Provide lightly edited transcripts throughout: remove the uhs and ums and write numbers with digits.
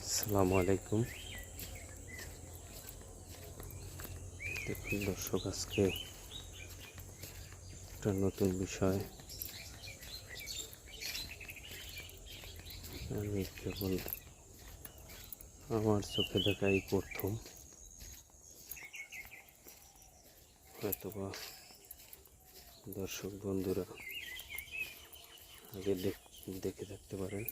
আসসালামু আলাইকুম। দেখুন দর্শক, আজকে একটা নতুন বিষয় আমি কেবল আমার চোখে দেখাই প্রথম। হয়তোবা দর্শক বন্ধুরা আগে দেখে থাকতে পারেন।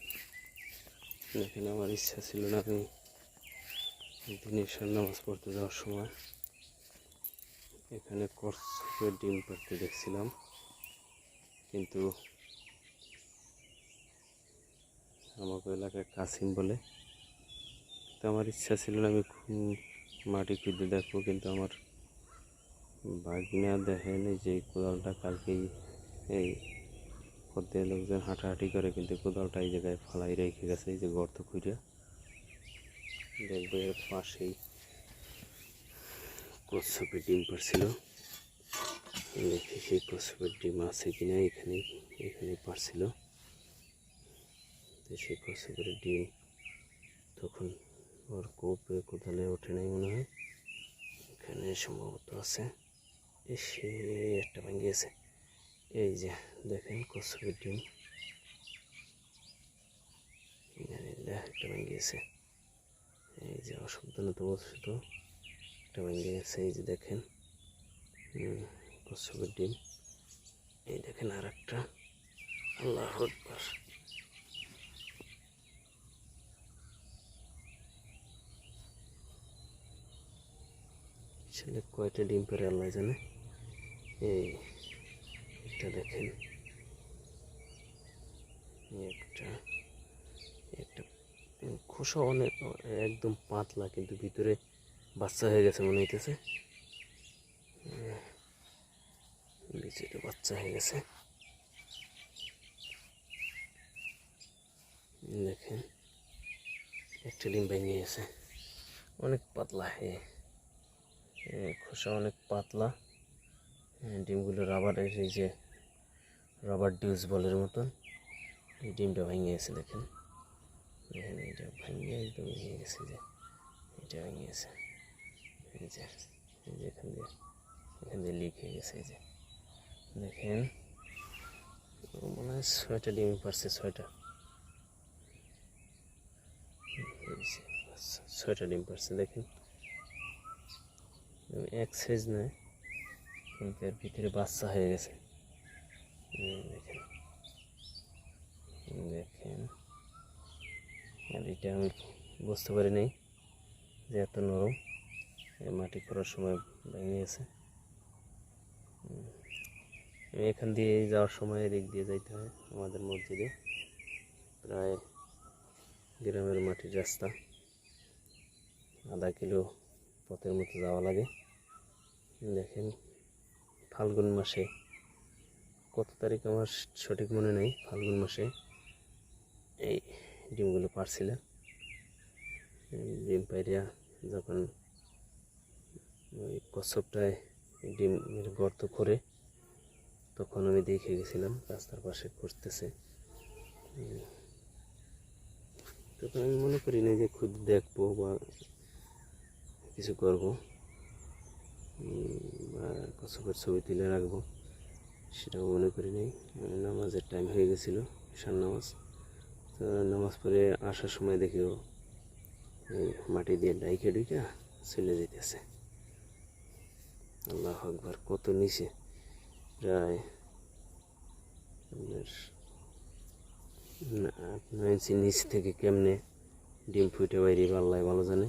দেখেন, আমার ইচ্ছা ছিল না আমি দিনের নামাজ পড়তে যাওয়ার সময় এখানে কচ্ছপের ডিম পাড়তে দেখছিলাম, কিন্তু আমাকে এলাকায় কাসিম বলে। তো আমার ইচ্ছা ছিল না আমি মাটি খুঁজে দেখবো, কিন্তু আমার ভাগিনা দেখেন এই যে কোদালটা কালকেই এই পথে লোকজন হাঁটাহাঁটি করে, কিন্তু কোদালটা এই জায়গায় ফালাই রেখে গেছে। এই যে গর্ত খুঁজে দেখবো এর পাশেই কচ্ছপের ডিম পাড়ছিল। দেখি সেই কচ্ছপের ডিম আছে কিনা। এখানে পাড়ছিল। তো সেই কচ্ছপের ডিম তখন ওর কোপে কোদালে ওঠে নাই মনে হয়, এখানে সম্ভবত আছে। এসে একটা ভাঙিয়েছে। এই যে দেখেন কচ্ছপের ডিম একটা ভাঙিয়েছে। এই যে অসাবধানত বসত একটা ভেঙে গেছে। এই যে দেখেন কচ্ছপের ডিম। এই দেখেন আর একটা। আল্লাহু আকবার। ছেলে কয়টা ডিম পেরে আল্লাহ জানে। এই একটা দেখেন, একটা একটা খোসা অনেক একদম পাতলা, কিন্তু ভিতরে বাচ্চা হয়ে গেছে মনে হইতেছে। ভিতরে বাচ্চা হয়ে গেছে। দেখেন একটা ডিম ভেঙে গেছে। অনেক পাতলা, খোসা অনেক পাতলা। ডিমগুলো রাবারের, এই যে রাবার ডিউজ বলের মতন। এই ডিমটা ভেঙে গেছে। দেখেন দেখেন এটা ভেঙে একদম ভেঙে গেছে। যে এটা ভেঙে গেছে। এই যে এখান দিয়ে লিক হয়ে গেছে। এই যে দেখেন, মনে হয় 6টা ডিম পারছে। 6টা ডিম পারছে। দেখেন এক সাইজ নয়, কিন্তু এর ভিতরে বাচ্চা হয়ে গেছে। দেখেন দেখেন আর এটা আমি বুঝতে পারি নাই যে এত নরম। মাটি করার সময় ভেঙে গেছে। এখান দিয়ে যাওয়ার সময় এদিক দিয়ে যাইতে হয় আমাদের মসজিদে। প্রায় গ্রামের মাটির রাস্তা, আধা কিলো পথের মতো যাওয়া লাগে। দেখেন ফাল্গুন মাসে, কত তারিখ আমার সঠিক মনে নেই, ফাল্গুন মাসে এই ডিমগুলো পারছিলাম। ডিম পাইরিয়া যখন ওই কচ্ছপটায় ডিমের গর্ত করে, তখন আমি দেখে গেছিলাম রাস্তার পাশে করতেছে। তখন আমি মনে করি না যে খুব দেখবো বা কিছু করবো বা কচ্ছপের ছবি তুলে রাখবো, সেটাও মনে করি নাই। নামাজের টাইম হয়ে গেছিলো, ঈশান নামাজ। তো নামাজ পড়ে আসার সময় দেখিও মাটি দিয়ে ডাইকে ডুইকা চলে যেতেছে। আল্লাহু আকবার। কত নিচে, প্রায় 9 ইঞ্চি নিচ থেকে কেমনে ডিম ফুটে বাইরে আল্লাহ ভালো জানে।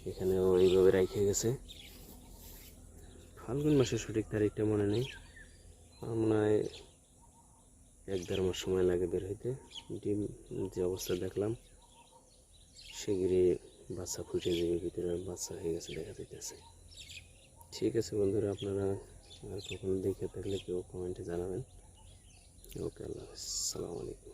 এখানেও এইভাবে রাখে গেছে। ফাল্গুন মাসের সঠিক তারিখটা মনে নেই, আমার মনে হয় 1-1.5 মাস সময় লাগে বের হইতে। ডিম যে অবস্থা দেখলাম, সেগুলি বাচ্চা ফুটে যাবে, ভিতরে বাচ্চা হয়ে গেছে দেখা যাইতেছে। ঠিক আছে বন্ধুরা, আপনারা আর কখনো দেখে থাকলে কেউ কমেন্টে জানাবেন। ওকে, আল্লাহ হাফেজ, আসসালামু আলাইকুম।